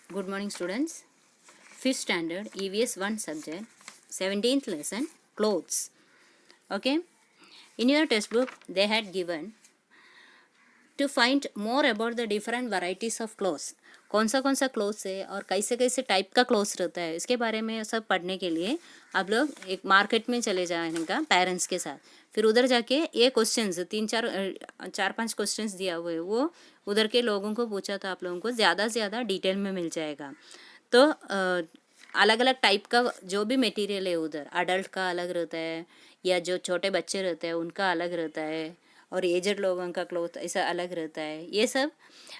Good morning, students. Fifth standard EVS 1 subject, 17th lesson, clothes. Okay. In your textbook, they had given to find more about the different varieties of clothes. कौन सा clothes है और कैसे कैसे type का clothes रहता है, इसके बारे में सब पढ़ने के लिए आप लोग एक मार्केट में चले जाने का पेरेंट्स के साथ. फिर उधर जाके ये क्वेश्चंस चार पांच क्वेश्चंस दिया हुए है, वो उधर के लोगों को पूछा तो आप लोगों को ज़्यादा से ज़्यादा डिटेल में मिल जाएगा. तो अलग अलग टाइप का जो भी मटेरियल है उधर, अडल्ट का अलग रहता है या जो छोटे बच्चे रहते हैं उनका अलग रहता है, और एजड लोगों का क्लोथ ऐसा अलग रहता है. ये सब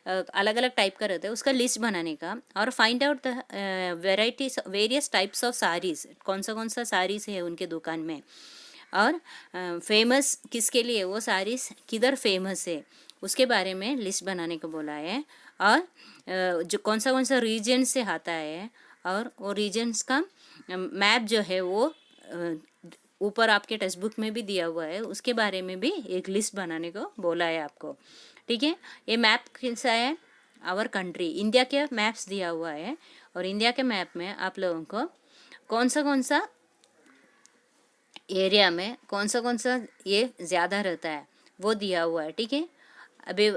अलग अलग टाइप का रहता है. उसका लिस्ट बनाने का और find out the varieties various types of saris, कौन सा साड़ीज़ है उनके दुकान में, और फेमस किसके लिए, वो साड़ीज़ किधर फेमस है, उसके बारे में लिस्ट बनाने को बोला है. और जो कौन सा रीजन से आता है, और वो रीजन्स का मैप जो है वो ऊपर आपके टेक्स्ट बुक में भी दिया हुआ है, उसके बारे में भी एक लिस्ट बनाने को बोला है आपको. ठीक है. ये मैप कैसा है, आवर कंट्री इंडिया के मैप्स दिया हुआ है, और इंडिया के मैप में आप लोगों को कौन सा एरिया में कौन सा ये ज़्यादा रहता है वो दिया हुआ है. ठीक है. अभी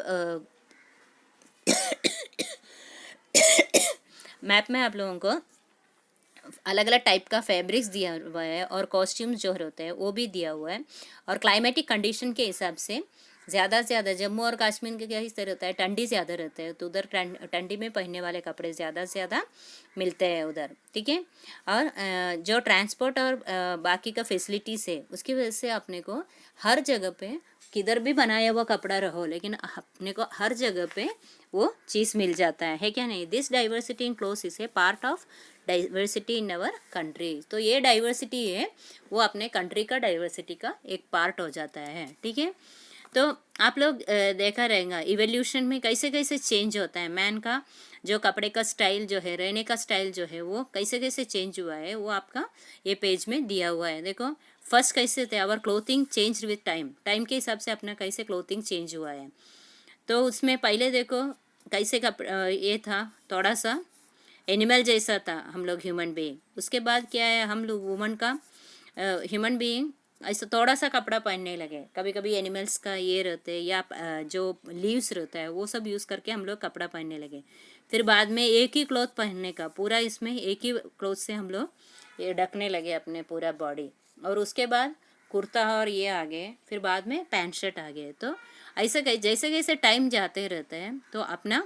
मैप में आप लोगों को अलग अलग टाइप का फैब्रिक्स दिया हुआ है, और कॉस्ट्यूम्स जो होते हैं वो भी दिया हुआ है. और क्लाइमेटिक कंडीशन के हिसाब से ज़्यादा से ज़्यादा जम्मू और कश्मीर के क्या हिस्से रहता है, ठंडी ज़्यादा रहता है, तो उधर ठंडी में पहनने वाले कपड़े ज़्यादा से ज़्यादा मिलते हैं उधर. ठीक है. और जो ट्रांसपोर्ट और बाकी का फैसिलिटीज़ है, उसकी वजह से अपने को हर जगह पे किधर भी बनाया हुआ कपड़ा रहो, लेकिन अपने को हर जगह पे वो चीज़ मिल जाता है क्या नहीं. This diversity in clothes is a part of diversity in our country. तो ये डाइवर्सिटी है वो अपने कंट्री का डाइवर्सिटी का एक पार्ट हो जाता है. ठीक है. तो आप लोग देखा रहेगा इवोल्यूशन में कैसे कैसे चेंज होता है. मैन का जो कपड़े का स्टाइल जो है, रहने का स्टाइल जो है, वो कैसे कैसे चेंज हुआ है, वो आपका ये पेज में दिया हुआ है. देखो फर्स्ट कैसे थे, our clothing change with time. Time के हिसाब से अपना कैसे क्लोथिंग चेंज हुआ है. तो उसमें पहले देखो कैसे ये था, थोड़ा सा एनिमल जैसा था हम लोग ह्यूमन बीइंग. उसके बाद क्या है, हम लोग वुमन का ह्यूमन बीइंग ऐसा थोड़ा सा कपड़ा पहनने लगे. कभी कभी एनिमल्स का ये रहते हैं या जो लीव्स रहता है वो सब यूज़ करके हम लोग कपड़ा पहनने लगे. फिर बाद में एक ही क्लॉथ पहनने का, पूरा इसमें एक ही क्लॉथ से हम लोग ये ढकने लगे अपने पूरा बॉडी. और उसके बाद कुर्ता और ये आ गए, फिर बाद में पैंट शर्ट आ गए. तो ऐसे जैसे जैसे टाइम जाते रहते हैं तो अपना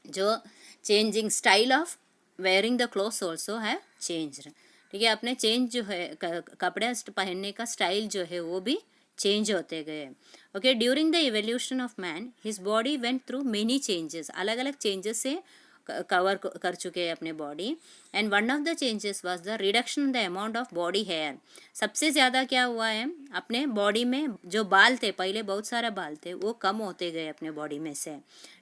जो changing style of wearing the clothes also है चेंज. ठीक है. अपने चेंज जो है कपड़े पहनने का स्टाइल जो है वो भी चेंज होते गए. Okay. During the evolution of man his body went through many changes. अलग अलग चेंजेस से कवर कर चुके हैं अपने body. And one of the changes was the reduction the amount of body hair. सबसे ज़्यादा क्या हुआ है, अपने बॉडी में जो बाल थे, पहले बहुत सारे बाल थे, वो कम होते गए अपने बॉडी में से.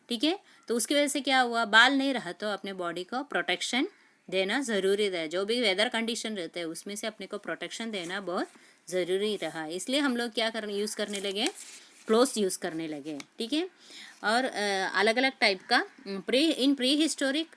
ठीक है. तो उसकी वजह से क्या हुआ, बाल नहीं रहा तो अपने बॉडी को प्रोटेक्शन देना ज़रूरी है. जो भी वेदर कंडीशन रहते हैं उसमें से अपने को प्रोटेक्शन देना बहुत ज़रूरी रहा. इसलिए हम लोग क्या यूज़ करने लगे, क्लोथ्स यूज़ करने लगे. ठीक है. और अलग अलग टाइप का pre historic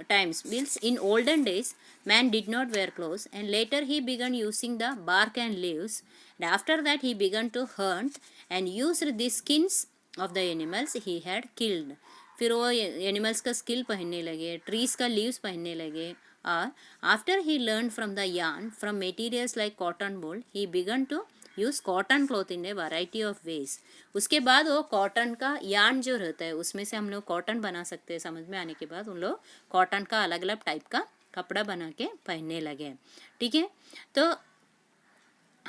times means in olden days man did not wear clothes, and later he began using the bark and leaves, and after that he began to hunt and used the skins of the animals he had killed. फिर वो animals का skill पहनने लगे, trees का leaves पहनने लगे. और after he learn from the yarn from materials like cotton wool, he began to use cotton cloth in a variety of ways. उसके बाद वो कॉटन का यार्न जो रहता है उसमें से हम लोग कॉटन बना सकते हैं. समझ में आने के बाद उन लोग कॉटन का अलग अलग टाइप का कपड़ा बना के पहनने लगे. ठीक है. तो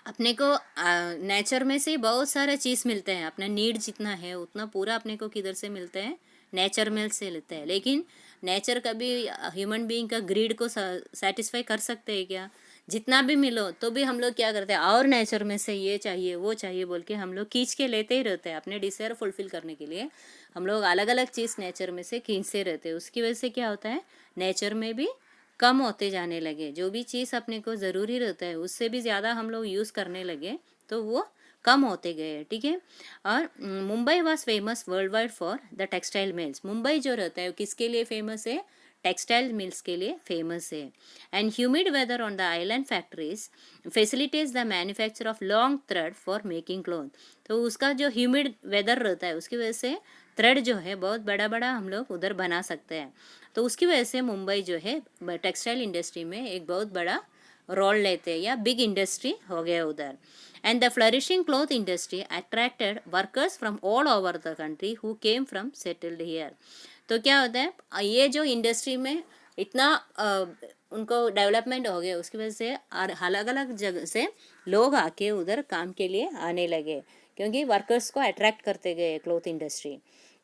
अपने को नेचर में से बहुत सारे चीज़ मिलते हैं. अपना नीड जितना है उतना पूरा अपने को किधर से मिलते हैं, नेचर में से लेते हैं. लेकिन नेचर कभी ह्यूमन बीइंग का ग्रीड को सेटिस्फाई कर सकते हैं क्या. जितना भी मिलो तो भी हम लोग क्या करते हैं, और नेचर में से ये चाहिए वो चाहिए बोल के हम लोग खींच के लेते ही रहते हैं. अपने डिज़ायर फुलफिल करने के लिए हम लोग अलग अलग चीज़ नेचर में से खींचते रहते हैं. उसकी वजह से क्या होता है, नेचर में भी कम होते जाने लगे. जो भी चीज़ अपने को ज़रूरी रहता है उससे भी ज़्यादा हम लोग यूज़ करने लगे तो वो कम होते गए. ठीक है. और Mumbai was famous world wide for the textile mills. Mumbai जो रहता है किसके लिए फेमस है, टेक्सटाइल मिल्स के लिए फेमस है। And humid weather on the island factories facilitates the manufacture of long thread for making cloth. तो उसका जो ह्यूमिड वेदर रहता है उसकी वजह से थ्रेड जो है बहुत बड़ा बड़ा हम लोग उधर बना सकते हैं। तो उसकी वजह से मुंबई जो है टेक्सटाइल इंडस्ट्री में एक बहुत बड़ा रोल लेते हैं, या बिग इंडस्ट्री हो गया उधर। And the flourishing cloth industry attracted workers from all over the country who came from settled here. तो क्या होता है, ये जो इंडस्ट्री में इतना उनको डेवलपमेंट हो गया उसकी वजह से अलग अलग जगह से लोग आके उधर काम के लिए आने लगे, क्योंकि वर्कर्स को अट्रैक्ट करते गए क्लॉथ इंडस्ट्री।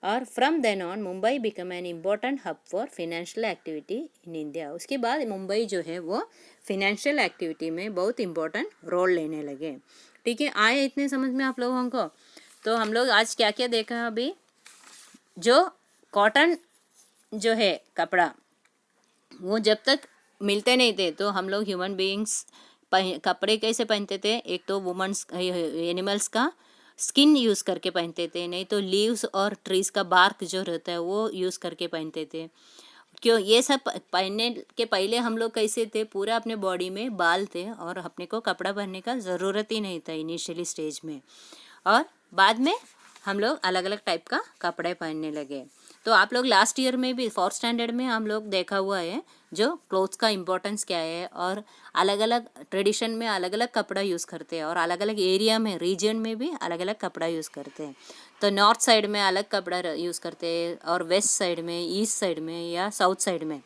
और from then on Mumbai become an important hub for financial activity in India. उसके बाद मुंबई जो है वो फिनेंशियल एक्टिविटी में बहुत इम्पोर्टेंट रोल लेने लगे। ठीक है, आए इतने समझ में आप लोगों को? तो हम लोग आज क्या क्या देखा अभी, जो कॉटन जो है कपड़ा वो जब तक मिलते नहीं थे तो हम लोग ह्यूमन बीइंग्स कपड़े कैसे पहनते थे, एक तो वुमेंस एनिमल्स का स्किन यूज़ करके पहनते थे, नहीं तो लीव्स और ट्रीज़ का बार्क जो रहता है वो यूज़ करके पहनते थे। क्यों ये सब पहनने के पहले हम लोग कैसे थे, पूरा अपने बॉडी में बाल थे और अपने को कपड़ा पहनने का ज़रूरत ही नहीं था इनिशियली स्टेज में। और बाद में हम लोग अलग अलग टाइप का कपड़े पहनने लगे। तो आप लोग लास्ट ईयर में भी 4th स्टैंडर्ड में हम लोग देखा हुआ है जो क्लोथ्स का इम्पोर्टेंस क्या है, और अलग अलग ट्रेडिशन में अलग अलग कपड़ा यूज़ करते हैं, और अलग अलग एरिया में रीजन में भी अलग अलग कपड़ा यूज़ करते हैं। तो नॉर्थ साइड में अलग कपड़ा यूज़ करते हैं, और वेस्ट साइड में, ईस्ट साइड में या साउथ साइड में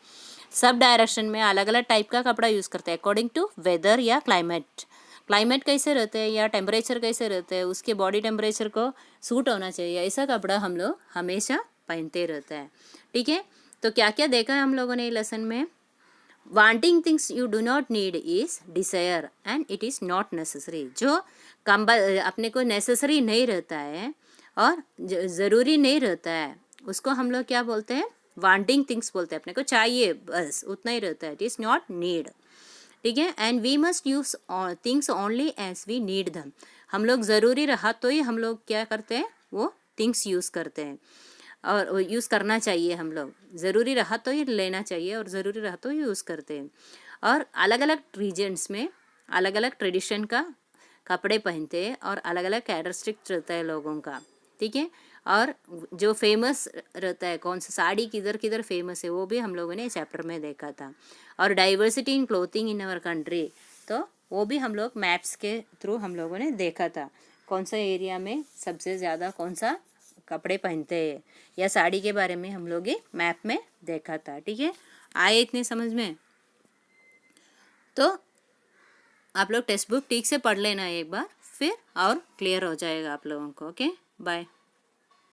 सब डायरेक्शन में अलग अलग टाइप का कपड़ा यूज़ करते हैं अकॉर्डिंग टू वेदर या क्लाइमेट कैसे रहते हैं या टेम्परेचर कैसे रहते हैं, उसके बॉडी टेम्परेचर को सूट होना चाहिए, ऐसा कपड़ा हम लोग हमेशा पहनते रहता है। ठीक है, तो क्या क्या देखा है हम लोगों ने लेसन में? Wanting things you do not need is desire and it is not necessary. जो अपने को नेसेसरी नहीं रहता है और ज़रूरी नहीं रहता है उसको हम लोग क्या बोलते हैं? वांटिंग थिंग्स बोलते हैं। अपने को चाहिए बस उतना ही रहता है, इट इज़ नॉट नीड। ठीक है, and we must use things only as we need them. हम लोग ज़रूरी रहा तो ही हम लोग क्या करते हैं, वो थिंग्स यूज़ करते हैं, और यूज़ करना चाहिए। हम लोग ज़रूरी रहा तो ही लेना चाहिए और ज़रूरी रहा तो ही यूज़ करते हैं। और अलग अलग रीजन्स में अलग अलग ट्रेडिशन का कपड़े पहनते हैं और अलग अलग कैरेक्टरिस्टिक्स रहता है लोगों का। ठीक है, और जो फेमस रहता है कौन सा साड़ी किधर किधर फेमस है वो भी हम लोगों ने चैप्टर में देखा था। और diversity in clothing in our country, तो वो भी हम लोग मैप्स के थ्रू हम लोगों ने देखा था, कौन सा एरिया में सबसे ज़्यादा कौन सा कपड़े पहनते हैं, या साड़ी के बारे में हम लोग मैप में देखा था। ठीक है, आए इतने समझ में? तो आप लोग टेक्स्ट बुक ठीक से पढ़ लेना एक बार, फिर और क्लियर हो जाएगा आप लोगों को। Okay, bye.